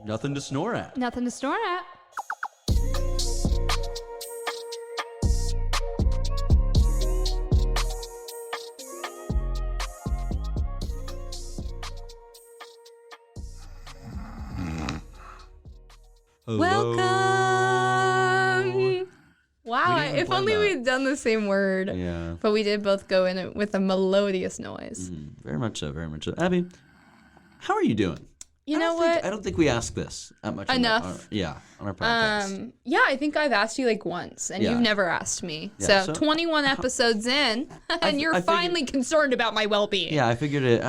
Nothing to snore at. Nothing to snore at. Hello. Welcome. Wow, didn't even if plan only that. we'd done the same word. Yeah. But we did both go in it with a melodious noise. Very much so, very much so. Abby, how are you doing? You know what? I don't think we ask this that much. Enough. On our podcast. Yeah, I think I've asked you like once, and Yeah. you've never asked me. Yeah, so so- 21 episodes in, and you're I figured- finally concerned about my well-being. Yeah, I figured it.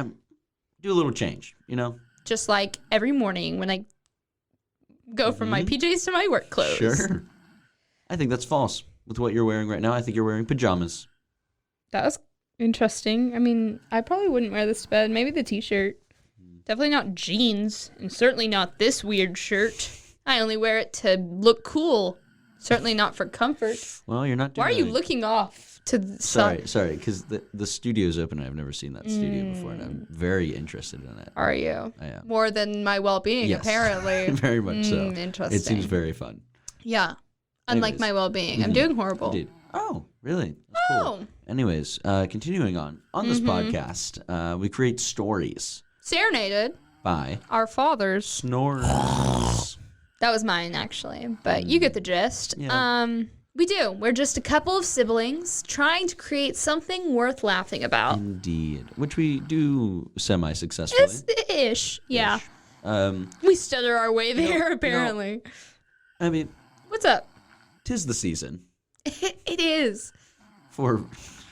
Do a little change, you know? Just like every morning when I go from my PJs to my work clothes. Sure. I think that's false with what you're wearing right now. I think you're wearing pajamas. That was interesting. I mean, I probably wouldn't wear this to bed. Maybe the t-shirt. Definitely not jeans, and certainly not this weird shirt. I only wear it to look cool. Certainly not for comfort. Well, you're not doing Why are you any- looking off to the sun? Sorry, because the studio's open. I've never seen that studio before, and I'm very interested in it. Are you? I am. More than my well-being, Yes. apparently. Very much so. Interesting. It seems very fun. Yeah. Unlike Anyways. my well-being. I'm doing horrible. Indeed. Oh, really? That's cool. Oh. Anyways, continuing on this podcast, we create stories Serenaded by our fathers. snorers. That was mine, actually. But you get the gist. Yeah. We do. We're just a couple of siblings trying to create something worth laughing about. Indeed, which we do semi-successfully. It's ish. Yeah. Um, We stutter our way there, apparently. I mean, What's up? 'tis the season It is. for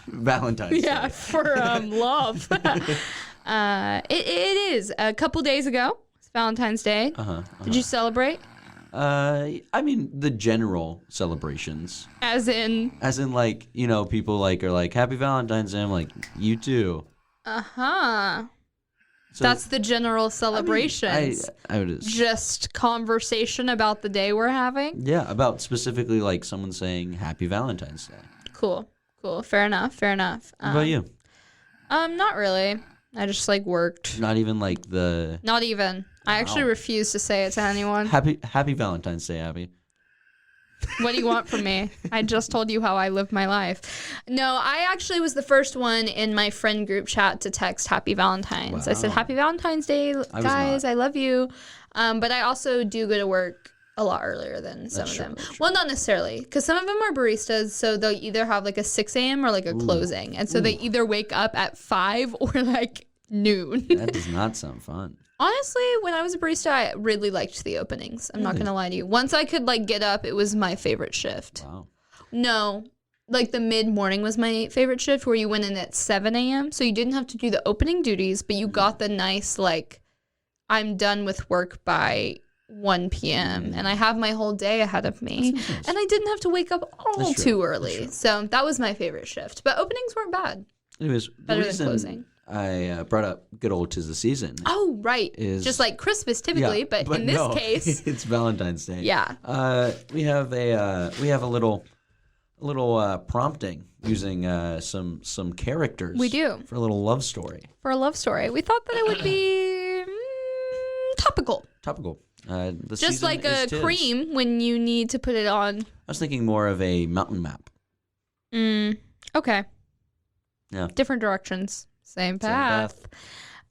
Valentine's Yeah, Day. for love. It is. A couple days ago, it's Valentine's Day. Did you celebrate? I mean, the general celebrations, As in, like, you know, people are like Happy Valentine's Day. I'm like, you too. uh-huh. So, That's the general celebrations. I would. Just conversation about the day we're having. Yeah, about specifically like someone saying Happy Valentine's Day. Cool. Fair enough. What about you? Not really. I just like worked. Not even like the Not even. I actually Wow. refuse to say it to anyone. Happy Valentine's Day, Abby. What do you want from me? I just told you how I live my life. No, I actually was the first one in my friend group chat to text Happy Valentine's. I said, Wow. Happy Valentine's Day, guys. not. I love you. But I also do go to work a lot earlier than some of them. Well, not necessarily, because some of them are baristas, so they'll either have like a 6 a.m. or like a closing. And so they either wake up at 5 or like noon. That does not sound fun. Honestly, when I was a barista, I really liked the openings. I'm not going to lie to you. Once I could like get up, it was my favorite shift. Wow. No, like the mid-morning was my favorite shift where you went in at 7 a.m. So you didn't have to do the opening duties, but you got the nice like, I'm done with work by 1 p.m. and I have my whole day ahead of me. Nice. And I didn't have to wake up all That's true. too early. So that was my favorite shift. But openings weren't bad. Anyways, Better the than reason closing. I brought up good old 'tis the season. Oh, right. Is- Just like Christmas typically, Yeah, but in this no, case, it's Valentine's Day. yeah. We have a little prompting using some characters. We do. For a little love story. For a love story. We thought that it would be topical. Topical. The Just season like is a 'tis. cream when you need to put it on. I was thinking more of a mountain map. Okay. Yeah. Different directions. Same path.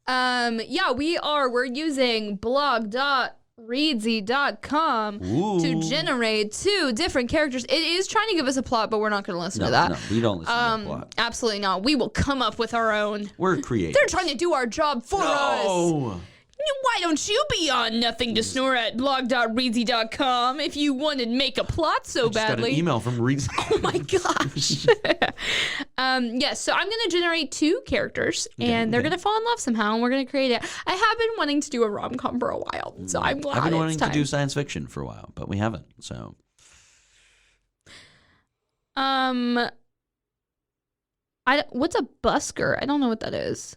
Yeah, we're using blog.readsy.com to generate 2 different characters. It is trying to give us a plot, but we're not going to listen to that. No, we don't listen to the plot. Absolutely not. We will come up with our own. We're creative. They're trying to do our job for us. No. Why don't you be on Nothing to Snore at blog.readsy.com if you wanted to make a plot so Just got an badly? email from Readsy. Oh my gosh. Yes, so I'm going to generate 2 characters, and they're going to fall in love somehow, and we're going to create it. I have been wanting to do a rom-com for a while, so I'm glad I've been it's wanting time. to do science fiction for a while, but we haven't. So What's a busker? I don't know what that is.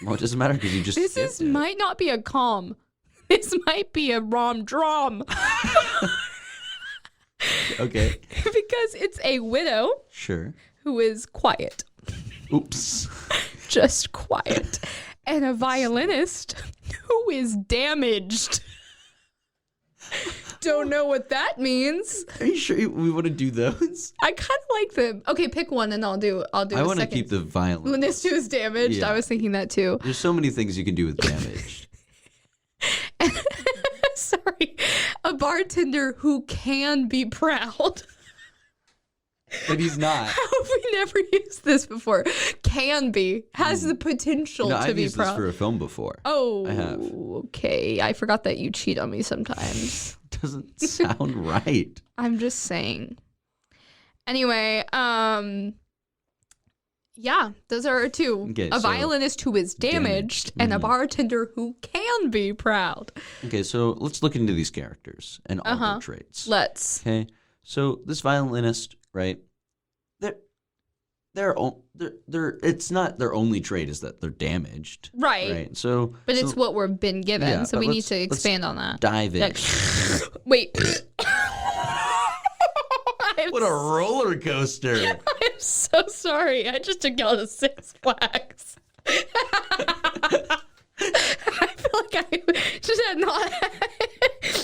well, it doesn't matter because you just skipped it. Might not be a com. This might be a rom-drom. Okay. Because it's a widow Sure. who is quiet. Oops. Just quiet. And a violinist who is damaged. Don't know what that means. Are you sure we want to do those? I kind of like them. Okay, pick one and I'll do I want to keep the violinist. When this 2 is damaged, Yeah. I was thinking that too. There's so many things you can do with damage. Sorry. A bartender who can be proud. But he's not. How have we never used this before? Can be. Has the potential to I've be used proud. this for a film before. Oh, I have. okay. I forgot that you cheat on me sometimes. Doesn't sound right. I'm just saying. Anyway, yeah, those are our 2. Okay, a so violinist who is damaged and a bartender who can be proud. Okay, so let's look into these characters and all their traits. Let's. Okay, so this violinist, right? They're it's not their only trait is that they're damaged. Right. So But it's what we're been given, yeah, so but we need let's- to expand on that. dive in. Like, wait. What a roller coaster. I'm so sorry. I just took y'all to Six Flags. I feel like I just had not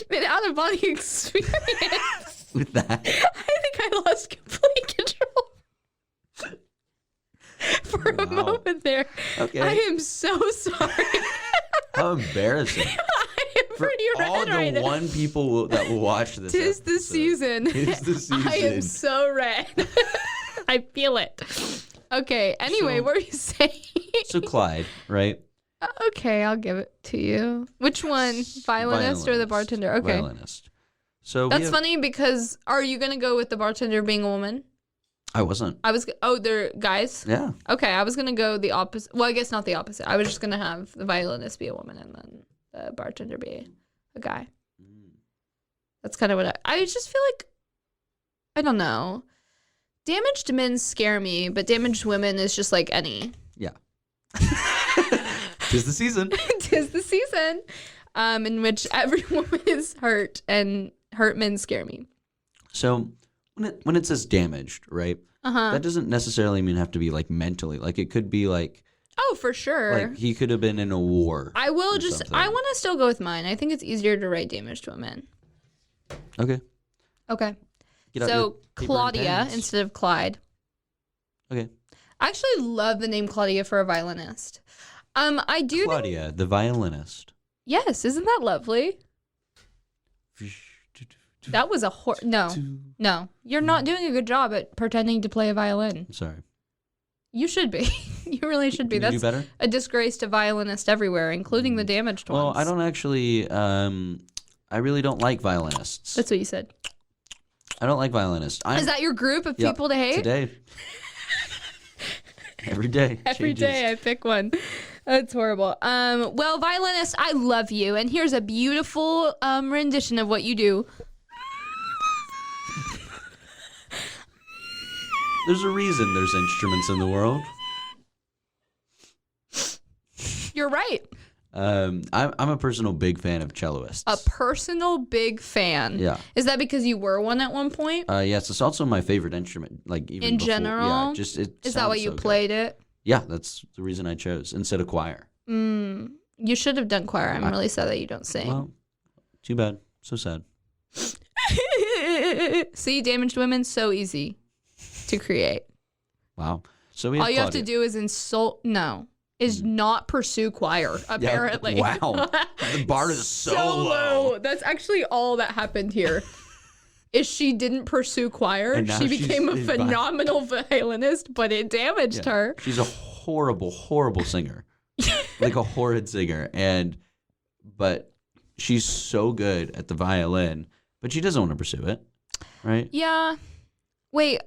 been out of body experience. With that. I think I lost complete control for a moment there. Okay. I am so sorry. How embarrassing. I am For pretty all red the right now. one people that will watch this. Tis the episode. season. Tis the season. I am so red. I feel it. Okay. Anyway, So- what were you saying? So Clyde, right? Okay, I'll give it to you. Which one? Violinist or the bartender? Okay. Violinist. So That's funny because are you going to go with the bartender being a woman? I wasn't. They're guys? Yeah. Okay, I was going to go the opposite. Well, I guess not the opposite. I was just going to have the violinist be a woman and then the bartender be a guy. That's kind of what I just feel like, I don't know. Damaged men scare me, but damaged women is just like any. Yeah. 'Tis the season. Tis the season in which every woman is hurt, and hurt men scare me. So when it says damaged, right? That doesn't necessarily mean have to be like mentally. Like it could be like Oh, for sure. like he could have been in a war. I will or just, something. I want to still go with mine. I think it's easier to write damaged women. Okay. Okay. Get out your So paper and Claudia pens. instead of Clyde. Okay. I actually love the name Claudia for a violinist. I do think, Claudia, the violinist. yes, isn't that lovely? That was a no. You're not doing a good job at pretending to play a violin. I'm sorry. You should be. You really should be. Can you That's do better? a disgrace to violinists everywhere, including the damaged Well, ones. I don't actually. I really don't like violinists. That's what you said. I don't like violinists. Is that your group of Yep, people to hate? today? Every day. Every changes. day I pick one. That's horrible. Well, violinist, I love you, and here's a beautiful rendition of what you do. There's a reason there's instruments in the world. You're right. I'm a personal big fan of celloists. A personal big fan. Yeah. Is that because you were one at one point? Yes, it's also my favorite instrument. Like even In before, general? yeah. Just it. Is that why sounds you so good. played it? Yeah, that's the reason I chose instead of choir. You should have done choir. I'm really sad that you don't sing. Well, too bad. So sad. See, damaged women, so easy to create. Wow. So we have All you have Claudia. to do is not pursue choir, apparently. Yeah, wow. The bar is so low. That's actually all that happened here. Is she didn't pursue choir. And now She she's became a in phenomenal violinist, but it damaged Yeah. her. She's a horrible, horrible singer. Like a horrid singer. But she's so good at the violin, but she doesn't want to pursue it. Right? Yeah. Wait.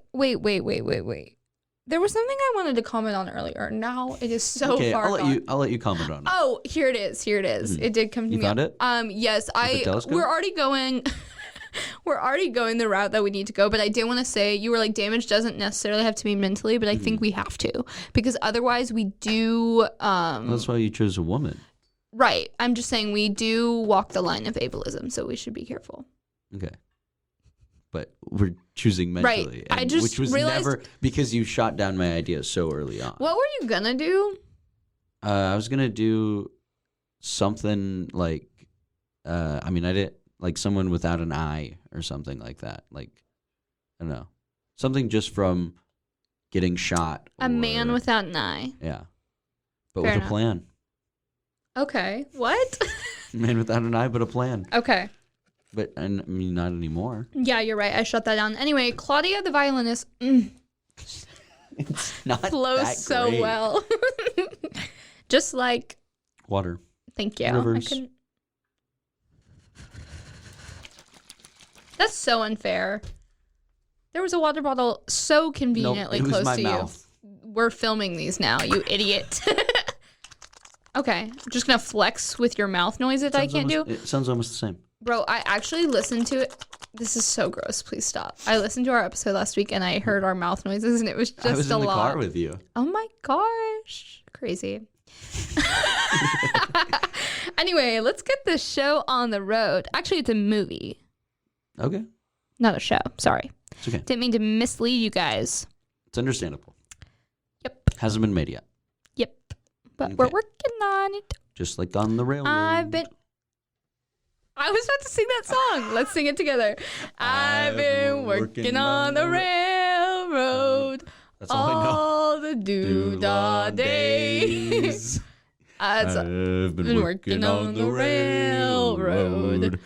There was something I wanted to comment on earlier. Now it is so Okay, far gone. I'll let you comment on it. Oh, here it is. It did come to You me. found it? Yes, the telescope? we're already going we're already going the route that we need to go, but I did want to say you were like damage doesn't necessarily have to be mentally, but I think we have to because otherwise we do That's why you chose a woman. right. I'm just saying we do walk the line of ableism, so we should be careful. Okay. But we're choosing mentally. Right. I just which was realized- never because you shot down my idea so early on. What were you gonna do? I was gonna do something like I like someone without an eye or something like that. Like, I don't know. Something just from getting shot. A man without an eye. Yeah. But Fair with enough. a plan. Okay. What? Man without an eye, but a plan. Okay. But, I mean, not anymore. Yeah, you're right. I shut that down. Anyway, Claudia the violinist It's not flows that so great. well. Just like, Water. thank you. Rivers. That's so unfair. There was a water bottle so Nope, conveniently it was close my to mouth. you. We're filming these now, you idiot. Okay, I'm just gonna flex with your mouth noise that I can't do. It sounds almost the same. Bro, I actually listened to it. This is so gross. Please stop. I listened to our episode last week and I heard our mouth noises and it was just I was a in the lot. car with you. Oh my gosh. Crazy. Anyway, let's get this show on the road. Actually, it's a movie, Okay. not a show. Sorry. It's okay. Didn't mean to mislead you guys. It's understandable. Yep. Hasn't been made yet. Yep. But we're Okay. working on it. Just like on the railroad. I was about to sing that song. Let's sing it together. I've been working on the railroad That's all I know. all the doodah days. I've been working on the railroad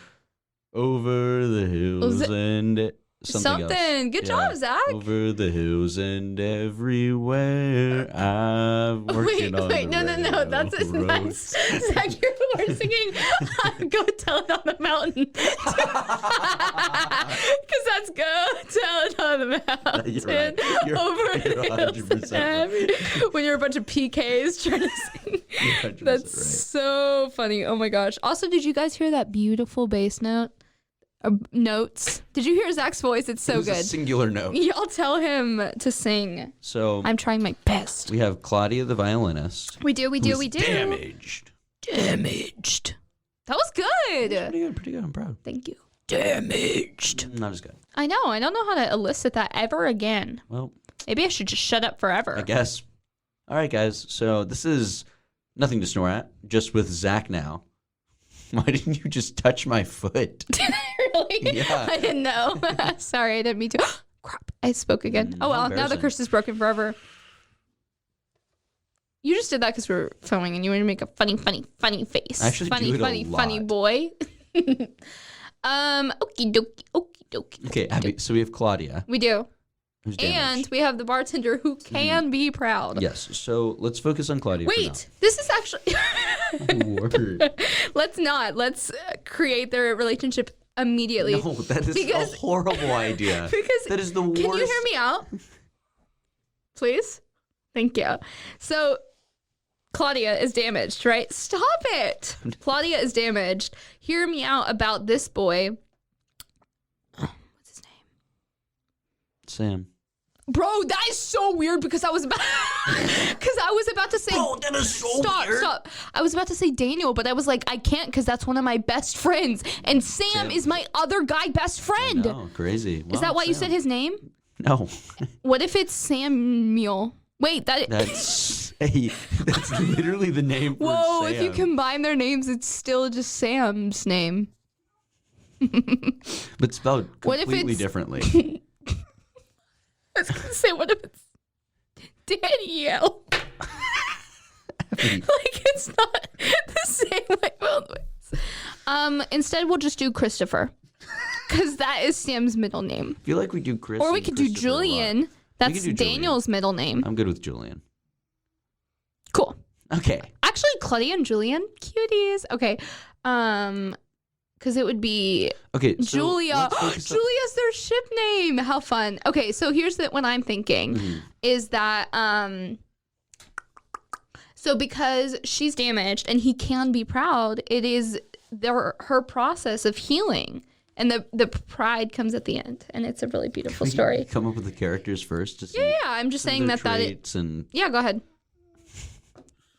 over the hills and something else. Good Yeah. job, Zach. Over the hills and everywhere I'm working on Wait, the no. That's railroad. Zach, you're singing Go Tell It on the Mountain. Because that's Go Tell It on the Mountain. You're right. You're Over the hills 100% and right. when you're a bunch of PKs trying to sing. You're 100% That's right. so funny. Oh my gosh. Also, did you guys hear that beautiful bass note? Notes. Did you hear Zach's voice? It's so It was good. a singular note. Y'all tell him to sing. So I'm trying my best. we have Claudia the violinist. We do. who's Damaged. That was good. Pretty good. I'm proud. Thank you. Damaged. Not as good. I know. I don't know how to elicit that ever again. Well, Maybe I should just shut up forever. I guess. All right, guys. So this is nothing to snore at, just with Zach now. Why didn't you just touch my foot? Really? Yeah. I didn't know. Sorry, I didn't mean to. Crap. I spoke again. Oh, well. Now the embarrassing. curse is broken forever. You just did that because we were filming and you wanted to make a funny face. I actually funny, do it funny, a lot. funny boy. Okie dokie. Okay, Abby. So we have Claudia, We do. who's And damaged. we have the bartender who can be proud. Yes. So let's focus on Claudia. Wait, this is actually. For now. Word. Let's not. Let's create their relationship immediately. No, that is Because- a horrible idea. Because That is the worst. can you hear me out? Please? Thank you. So, Claudia is damaged, right? Stop it. Claudia is damaged. Hear me out about this boy. What's his name? Sam. Bro, that is so weird because I was about to say Oh, that is so weird. Stop. I was about to say Daniel, but I was like, I can't because that's one of my best friends. And Sam is my other guy best friend. Oh, crazy. Is that why you said his name? No. What if it's Samuel? Wait, That's literally the name for Whoa, Sam. if you combine their names, it's still just Sam's name. But spelled What if completely it's- differently. I was gonna say, what if it's Danielle? Like it's not the same way. Instead, we'll just do Christopher, because that is Sam's middle name. I feel like we do Chris. Or we and could do Christopher a lot. That's could do Julian. Daniel's middle name. I'm good with Julian. Cool. Okay. Actually, Claudia and Julian, cuties. Okay. Because it would be Okay. So Julia. let's focus on- Julia's their ship name. How fun. Okay, so here's what I'm thinking Mm-hmm. is that so because she's damaged and he can be proud, it is her process of healing. And the pride comes at the end, and it's a really beautiful story. Come up with the characters first. To see Yeah, I'm just saying their that traits and yeah, go ahead.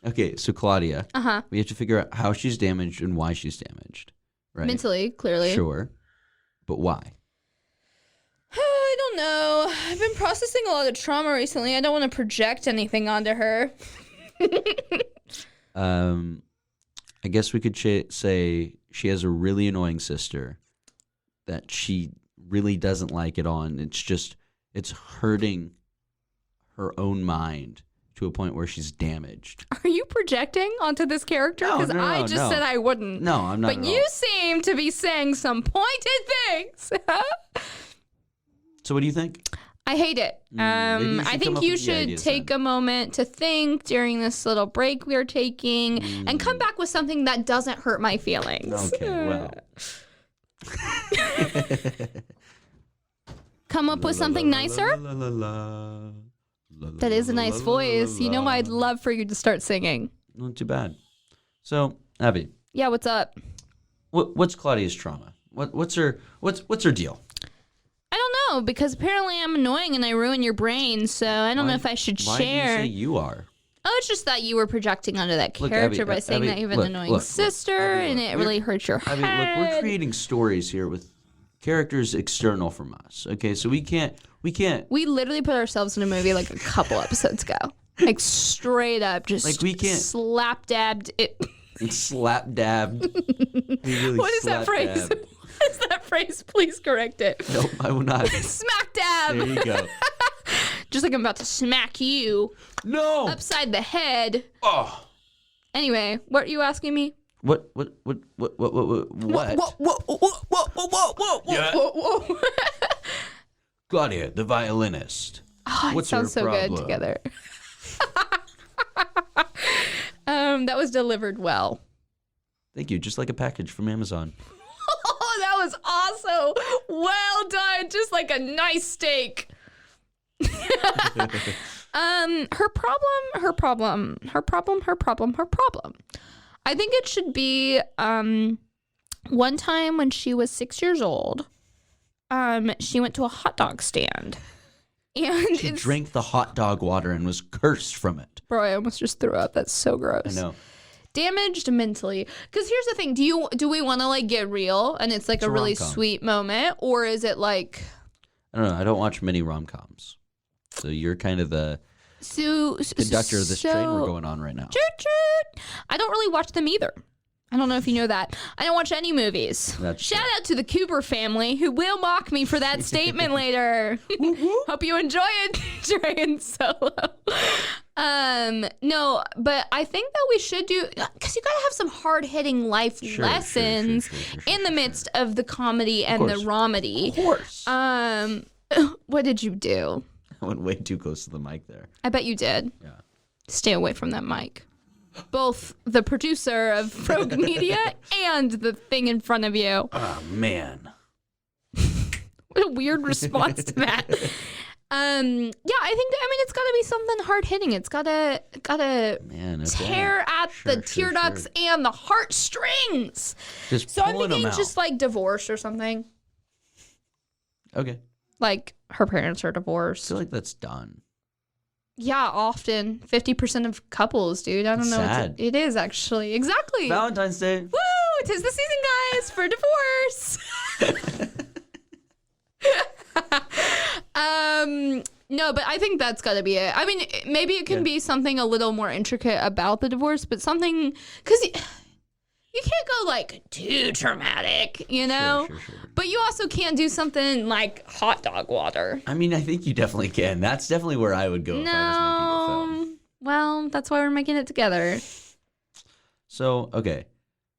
okay. So Claudia, Uh-huh. we have to figure out how she's damaged and why she's damaged. Right. Mentally, clearly. Sure. But why? I don't know. I've been processing a lot of trauma recently. I don't want to project anything onto her. I guess we could say she has a really annoying sister that she really doesn't like it on. It's hurting her own mind to a point where she's damaged. Are you projecting onto this character? Because I just said I wouldn't. No, I'm not. But you seem to be saying some pointed things. So what do you think? I hate it. I think you should take a moment to think during this little break we are taking and come back with something that doesn't hurt my feelings. Okay, well. Come up with something nicer? That is a nice voice. You know, I'd love for you to start singing. Not too bad. So, Abby. Yeah, what's up? What's Claudia's trauma? What's her deal? I don't know, because apparently I'm annoying and I ruin your brain, so I don't know if I should share. Why do you say you are? Oh, it's just that you were projecting onto that character Abby, by saying that you have an annoying sister and it really hurts your head. Abby, look, we're creating stories here with characters external from us. Okay, so we can't. We literally put ourselves in a movie like a couple episodes ago. Like straight up, just like we can't slap dabbed it. Slap dabbed. Really what is that phrase? What is that phrase? Please correct it. Nope, I will not. Smack dab. There you go. Just like I'm about to smack you. No. Upside the head. Oh. Anyway, what are you asking me? What? Whoa. Claudia, the violinist. Oh, it sounds so good together. That was delivered well. Thank you. Just like a package from Amazon. Oh, that was also well done. Just like a nice steak. Her problem. I think it should be one time when she was 6 years old, she went to a hot dog stand. And she drank the hot dog water and was cursed from it. Bro, I almost just threw up. That's so gross. I know. Damaged mentally. Because here's the thing. Do we want to like get real and it's like a really sweet moment? Or is it like... I don't know. I don't watch many rom-coms. So you're kind of the conductor of this train we're going on right now. I don't really watch them either. I don't know if you know that. I don't watch any movies. Shout out to the Cooper family who will mock me for that statement later. Hope you enjoy it, Trey and Solo. No, but I think that we should do, because you gotta have some hard-hitting life lessons in the midst of the comedy and the romedy. Of course. What did you do? I went way too close to the mic there. I bet you did. Yeah. Stay away from that mic. Both the producer of Rogue Media and the thing in front of you. Oh, man. What a weird response to that. Yeah, I think it's got to be something hard hitting. It's got to tear at the tear ducts and the heartstrings. So I'm thinking just like divorce or something. Okay. Like her parents are divorced. I feel like that's done. Yeah, often 50% of couples, dude. I don't know. Sad. It is actually exactly Valentine's Day. Woo! 'Tis the season, guys, for divorce. No, but I think that's got to be it. I mean, maybe it can be something a little more intricate about the divorce, but something because you can't go like too traumatic, you know. Sure. But you also can't do something like hot dog water. I mean, I think you definitely can. That's definitely where I would go if I was making a film. Well, that's why we're making it together. So, okay.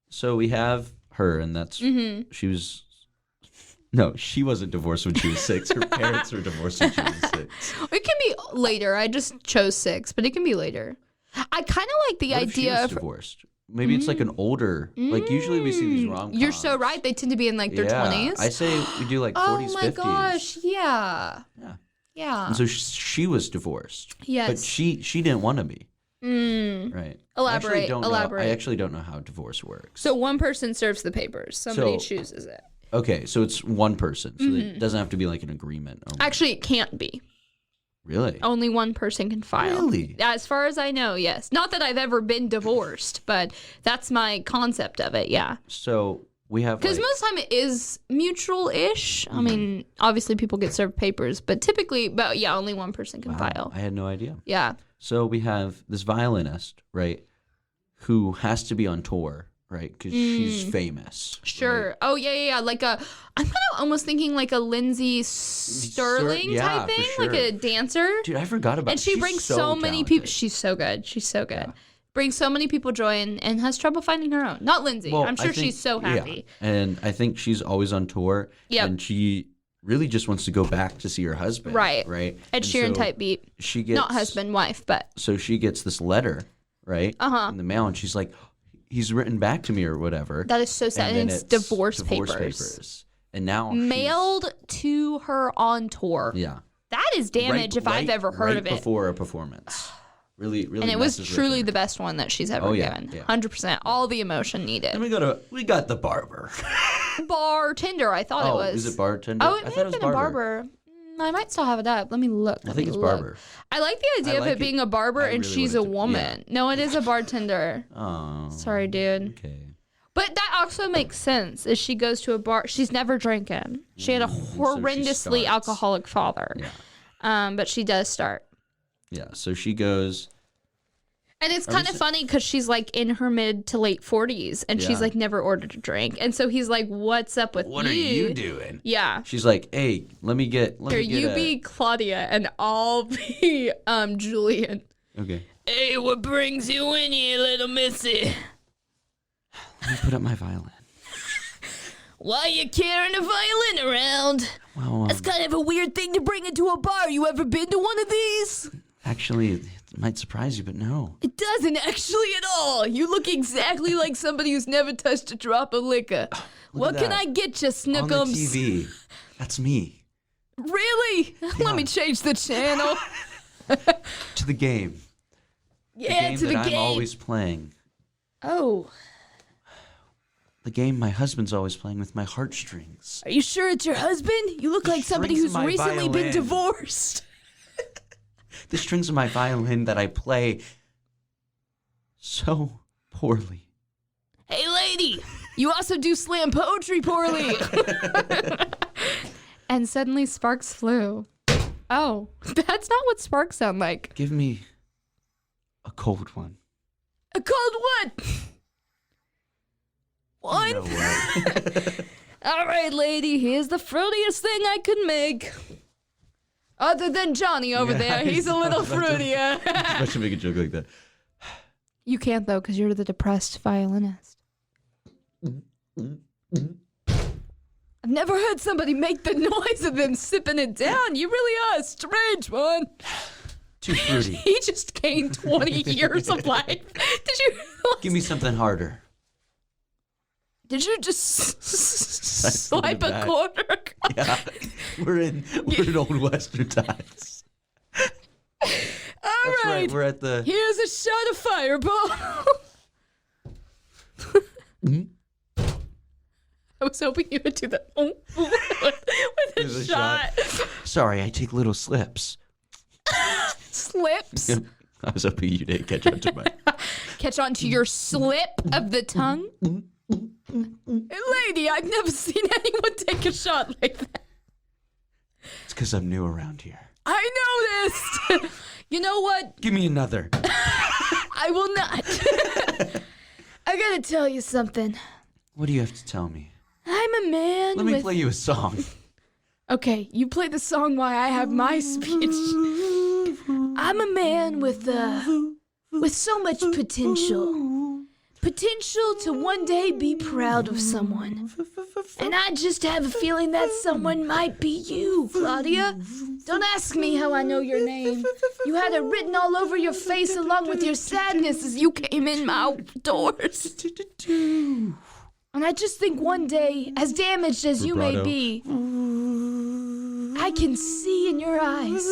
So we have her, and that's she was. No, she wasn't divorced when she was 6. Her parents were divorced when she was 6. It can be later. I just chose 6, but it can be later. I kind of like the idea of divorced. Maybe it's like an older, like usually we see these rom-coms. You're so right. They tend to be in like their 20s. I say we do like 40s, 50s. Oh my gosh, yeah. And so she was divorced. Yes. But she didn't want to be. Right. Elaborate. I actually don't know how divorce works. So one person serves the papers. Somebody chooses it. Okay, so it's one person. So it doesn't have to be like an agreement. Actually, it can't be. Really? Only one person can file. Really? As far as I know, yes. Not that I've ever been divorced, but that's my concept of it, yeah. So we have because most of the time it is mutual-ish. I mean, obviously people get served papers, but typically, only one person can file. I had no idea. Yeah. So we have this violinist, right, who has to be on tour right? Because she's famous. Sure. Right? Oh, yeah. I'm kind of almost thinking like a Lindsay Sterling type thing, for sure. like a dancer. Dude, I forgot about. And she brings so many people. She's so good. Yeah. Brings so many people joy and has trouble finding her own. Not Lindsay. Well, I'm sure she's so happy. Yeah. And I think she's always on tour. Yep. And she really just wants to go back to see her husband. Right. Ed Sheeran type beat. She gets not husband, wife, but. So she gets this letter, right? In the mail, and she's like, he's written back to me or whatever. That is so sad. And it's divorce papers. And now mailed to her on tour. Yeah. That is damage if I've ever heard of it. Before a performance. Really. And it was truly the best one that she's ever given. Yeah. 100%. All the emotion needed. And we got the barber. Bartender, I thought it was. Is it bartender? Oh, it may have been a barber. I might still have it up. Let me look. I think it's barber. I like the idea of it being a barber and she's a woman. Yeah. No, it is a bartender. Oh. Sorry, dude. Okay. But that also makes sense. As she goes to a bar, she's never drinking. She had a horrendously alcoholic father. Yeah. But she does start. Yeah. So she goes. And it's kind of funny because she's like in her mid to late 40s and she's like never ordered a drink. And so he's like, what's up with you? What are you doing? Yeah. She's like, hey, let me get you be Claudia and I'll be Julian. Okay. Hey, what brings you in here, little missy? Let me put up my violin. Why you carrying a violin around? Well, that's kind of a weird thing to bring into a bar. You ever been to one of these? Actually, it might surprise you, but no. It doesn't actually at all. You look exactly like somebody who's never touched a drop of liquor. What can I get you, Snookums? On the TV. That's me. Really? Yeah. Let me change the channel. To the game. Yeah, to the game. I'm always playing. Oh. The game my husband's always playing with my heartstrings. Are you sure it's your husband? You look like somebody who's recently been divorced. The strings of my violin that I play so poorly. Hey, lady, you also do slam poetry poorly. And suddenly sparks flew. Oh, that's not what sparks sound like. Give me a cold one. A cold what? One? No way. All right, lady, here's the fruitiest thing I could make. Other than Johnny over there, he's a little fruitier. I should make a joke like that. You can't, though, because you're the depressed violinist. I've never heard somebody make the noise of them sipping it down. You really are a strange one. Too fruity. He just gained 20 years of life. Did you realize? Give me something harder. Did you just swipe a quarter? Yeah, we're in old Western times. All right, we're at the. Here's a shot of Fireball. I was hoping you would do the with a shot. Sorry, I take little slips. Slips? I was hoping you didn't catch on to your slip of the tongue. Lady, I've never seen anyone take a shot like that. It's because I'm new around here. I noticed. You know what? Give me another. I will not. I gotta tell you something. What do you have to tell me? I'm a man. Let me play you a song. Okay, you play the song while I have my speech. I'm a man with so much potential. Potential to one day be proud of someone. And I just have a feeling that someone might be you, Claudia. Don't ask me how I know your name. You had it written all over your face along with your sadness as you came in my doors. And I just think one day, as damaged as you may be, I can see in your eyes.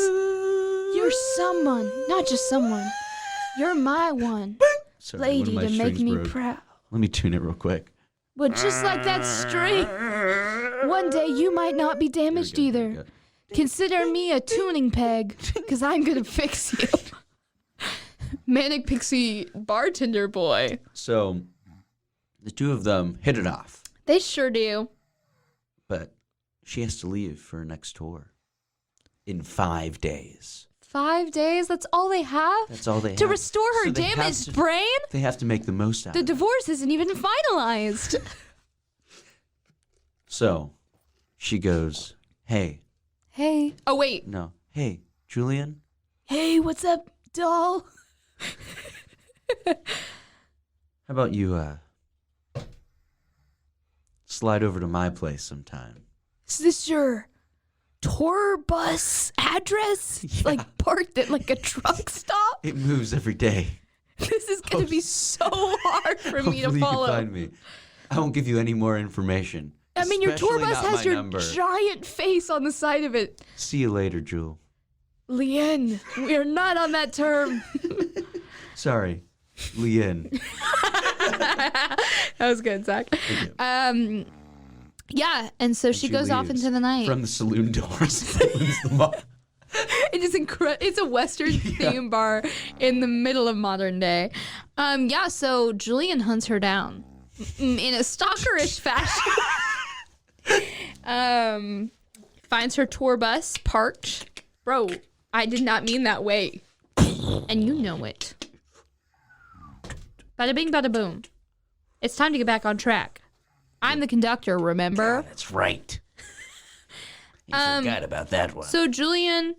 You're someone, not just someone. You're my one. Sorry, lady to make me proud. Let me tune it real quick. But just like that string, one day you might not be damaged either. Consider me a tuning peg, because I'm going to fix you. Manic Pixie bartender boy. So, the two of them hit it off. They sure do. But she has to leave for her next tour in 5 days. 5 days? That's all they have? That's all they have. To restore her So they have damaged to- brain? They have to make the most out The of it. divorce isn't even finalized. So she goes, hey, Hey. Oh, wait. no, hey, Julian, Hey, what's up, doll? how about you slide over to my place sometime? Is this your tour bus address? It's like parked at like a truck stop? It moves every day. This is going to be so hard for me to Hopefully follow. you can find me. I won't give you any more information. I mean, your tour especially bus not has my your number. giant face on the side of it. See you later, Jewel. Leanne, we are not on that term. Sorry, Leanne. That was good, Zach. Thank you. Yeah, and so she goes off leaves into the night. from the saloon doors. Opens them up. It is It's a Western theme bar in the middle of modern day. Yeah, so Julian hunts her down in a stalkerish fashion. Finds her tour bus parked. Bro, I did not mean that way. And you know it. Bada bing, bada boom. It's time to get back on track. I'm the conductor, remember? That's right. You forgot about that one. So Julian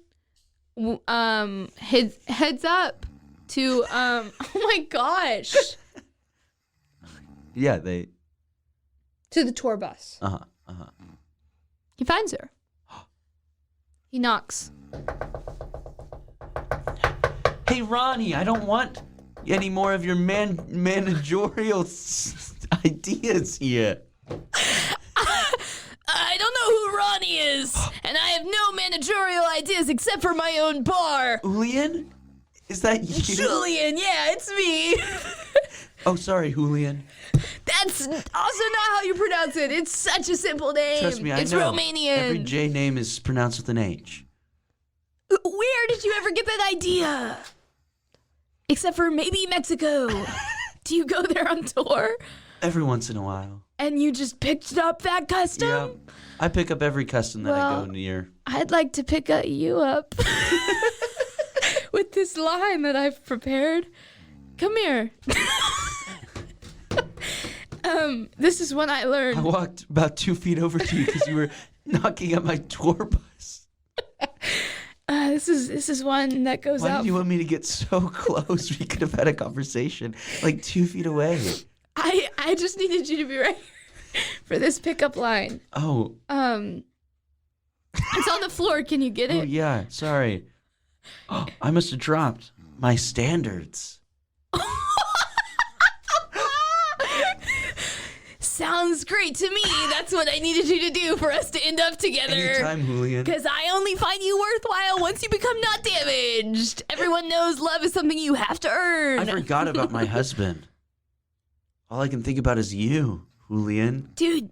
heads up to oh my gosh. Yeah, they. To the tour bus. He finds her. He knocks. Hey, Ronnie, I don't want any more of your managerial ideas here. I don't know who Ronnie is, and I have no managerial ideas except for my own bar. Julian? Is that you? Julian, yeah, it's me. Oh, sorry, Julian. That's also not how you pronounce it. It's such a simple name. Trust me, I it's know. Romanian. Every J name is pronounced with an H. Where did you ever get that idea? Except for maybe Mexico. Do you go there on tour? Every once in a while. And you just picked up that custom? Yeah. I pick up every custom that I Well, go near. I'd like to pick you up with this line that I've prepared. Come here. This is when I I learned. walked about 2 feet over to you because you were knocking at my tour bus. This is one that goes Why out. did you want me to get so close? We could have had a conversation like 2 feet away. I just needed you to be ready for this pickup line. Oh. It's on the floor. Can you get Oh, it? yeah. Sorry. Oh, I must have dropped my standards. Sounds great to me. That's what I needed you to do for us to end up together. Anytime, Julian. Because I only find you worthwhile once you become not damaged. Everyone knows love is something you have to earn. I forgot about my husband. All I can think about is you, Julian. Dude,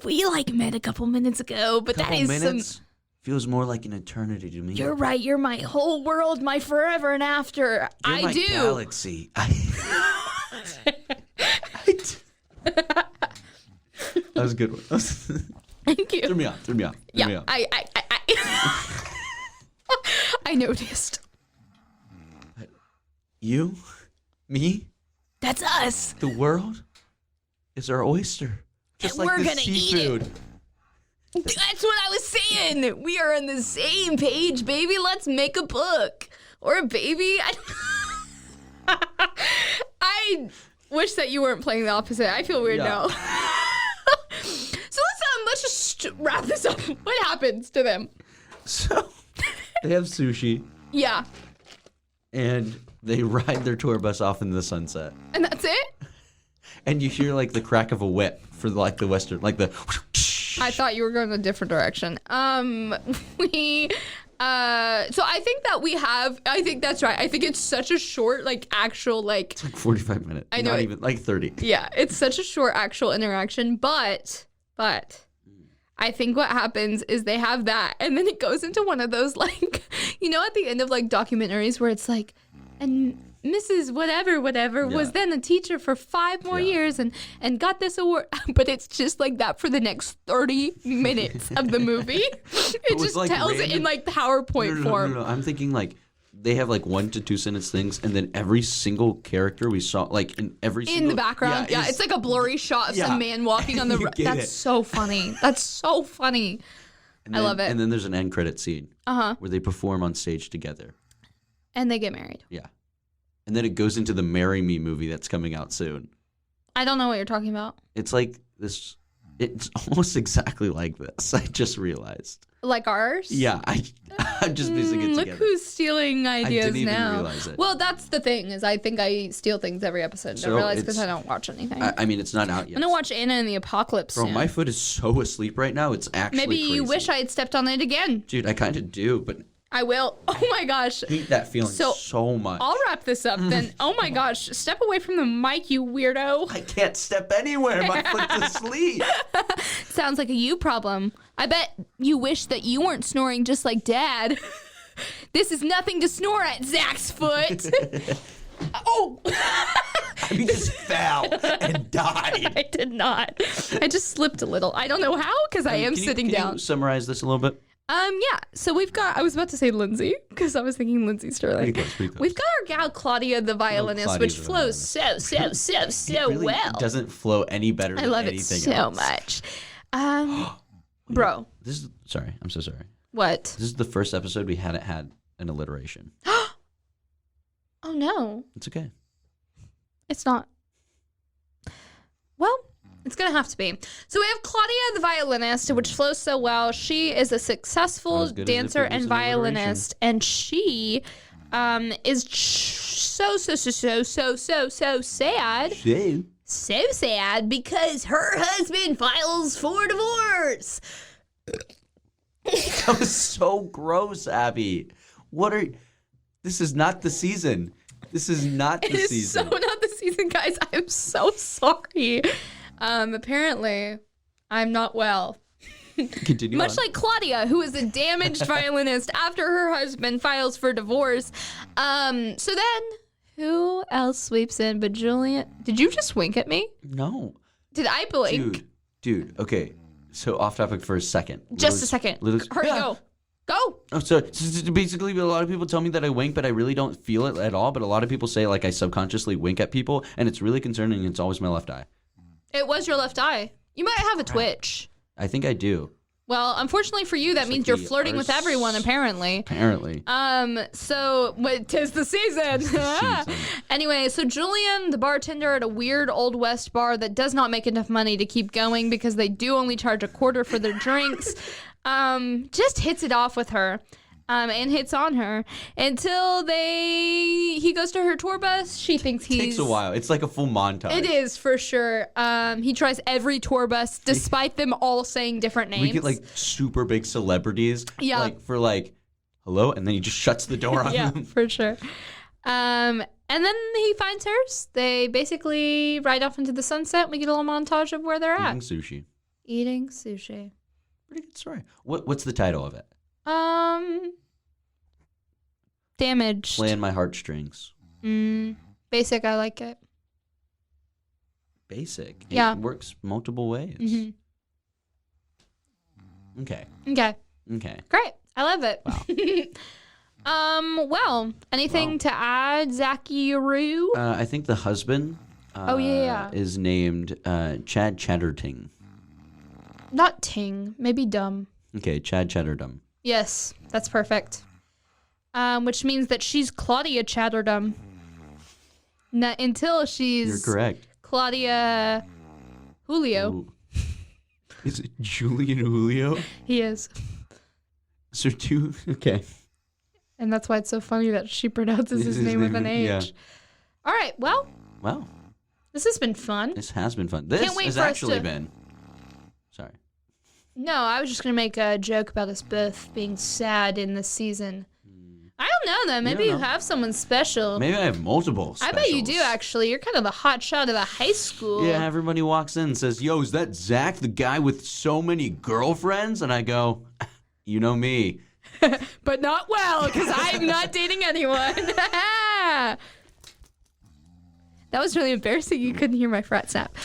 we met a couple minutes ago, but Couple that is minutes feels more like an eternity to me. You're right. You're my whole world, my forever and after. You're my do. galaxy. That was a good one. Thank you. Threw me off. Yeah, I noticed. You, me, That's us. the world is our oyster. Just And like we're the gonna eat seafood. That's what I was saying. We are on the same page, baby. Let's make a book or a baby. I wish that you weren't playing the opposite. I feel weird Yeah. now. So let's just wrap this up. What happens to them? So they have sushi Yeah, and they ride their tour bus off into the sunset. and that's it. And you hear like the crack of a whip for like the western, like the. I thought you were going a different direction. So I think that I think that's right. I think it's such a short, actual. Like 45 minutes. I know Not it- even like 30. Yeah, it's such a short actual interaction, but I think what happens is they have that, and then it goes into one of those at the end of documentaries where it's like, and Mrs. whatever was Yeah. then a teacher for 5 more Yeah. years and got this award, but it's just like that for the next 30 minutes of the movie. It was, just tells it in random- PowerPoint form. No. I'm thinking like they have like 1 to 2 sentence things, and then every single character we saw, like in every single... In the background, yeah. It's like a blurry shot of some man walking on the road. That's so funny. That's so funny. I love it. And then there's an end credit scene where they perform on stage together. And they get married. Yeah. And then it goes into the Marry Me movie that's coming out soon. I don't know what you're talking about. It's like this... It's almost exactly like this. I just realized. Like ours? Yeah, I'm just piecing it together. Look who's stealing ideas now. I didn't even realize it. Well, that's the thing, is I think I steal things every episode. Don't realize because I don't watch anything. I mean, it's not out yet. I'm going to watch Anna and the Apocalypse Bro, soon. my foot is so asleep right now, it's actually Maybe crazy. you wish I had stepped on it again. Dude, I kind of do, but... I will. Oh my gosh. I hate that feeling so much. I'll wrap this up then. Oh my gosh. Step away from the mic, you weirdo. I can't step anywhere. My foot's asleep. Sounds like a you problem. I bet you wish that you weren't snoring just like Dad. This is nothing to snore at, Zach's foot. Oh! You just fell and died. I did not. I just slipped a little. I don't know how, because I am sitting down. Can you summarize this a little bit? Yeah. So we've got, I was about to say Lindsay, because I was thinking Lindsay Sterling. Pretty close. We've got our gal Claudia the violinist, which flows so really well. It doesn't flow any better than anything else. I love it so much. Bro. Sorry, I'm so sorry. What? This is the first episode we hadn't had an alliteration. Oh no. It's okay. It's not. Well, it's going to have to be. So we have Claudia the violinist, which flows so well. She is a successful dancer and violinist, and she is so sad. So sad because her husband files for divorce. That was so gross, Abby. This is not the season. This is not the season. It is so not the season, guys. I'm so sorry. Apparently, I'm not well. Continue Much on. like Claudia, who is a damaged violinist after her husband files for divorce. So then, who else sweeps in but Julian? Did you just wink at me? No. Did I blink? Dude, okay. So off topic for a second. Just a second. Hurry, go. Go. Oh, so basically, a lot of people tell me that I wink, but I really don't feel it at all. But a lot of people say like I subconsciously wink at people, and it's really concerning. It's always my left eye. It was your left eye. You might have a twitch. I think I do. Well, unfortunately for you, that means you're flirting with everyone, apparently. So, 'tis the season. Anyway, so Julian, the bartender at a weird Old West bar that does not make enough money to keep going because they do only charge $0.25 for their drinks, just hits it off with her. And hits on her until he goes to her tour bus. She thinks It takes a while. It's like a full montage. It is, for sure. He tries every tour bus, despite them all saying different names. We get like super big celebrities. Yeah. Like for like, hello, and then he just shuts the door on them. Yeah, for sure. And then he finds hers. They basically ride off into the sunset. We get a little montage of where they're at. Eating sushi. Pretty good story. What's the title of it? Damaged. Playing My Heartstrings. Basic, I like it. Basic. Yeah. It works multiple ways. Mm-hmm. Okay. Great. I love it. Wow. Well, anything to add, Zachy Roo? I think the husband is named Chad Chatterting. Not Ting. Maybe Dumb. Okay, Chad Chatterdum. Yes, that's perfect. Which means that she's Claudia Chatterdum. Until she's... You're correct. Claudia Julio. Ooh. Is it Julian Julio? He is. So okay. And that's why it's so funny that she pronounces his name with an H. Yeah. All right, well. Wow. This has been fun. This has been fun. This Can't wait has for us actually to... been... Sorry. No, I was just going to make a joke about us both being sad in this season. I don't know, though. Maybe you have someone special. Maybe I have multiple specials. I bet you do, actually. You're kind of the hot shot of the high school. Yeah, everybody walks in and says, yo, is that Zach, the guy with so many girlfriends? And I go, you know me. But not well, because I'm not dating anyone. That was really embarrassing. You couldn't hear my frat snap.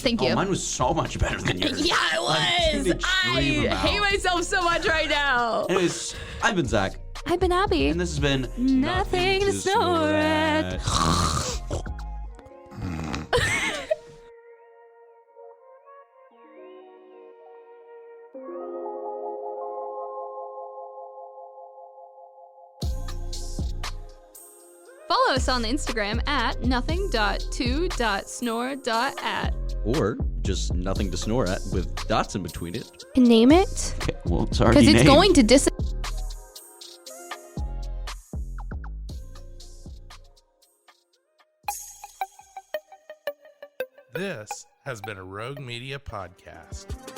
Thank you. Oh, mine was so much better than yours. Yeah, it was. I hate myself so much right now. Anyways, I've been Zach. I've been Abby. And this has been Nothing to snore at. Follow us on Instagram at nothing.to.snore.at. Or just nothing to snore at with dots in between it. And name it. Okay, well, it's already Because it's named. going to This has been a Rogue Media podcast.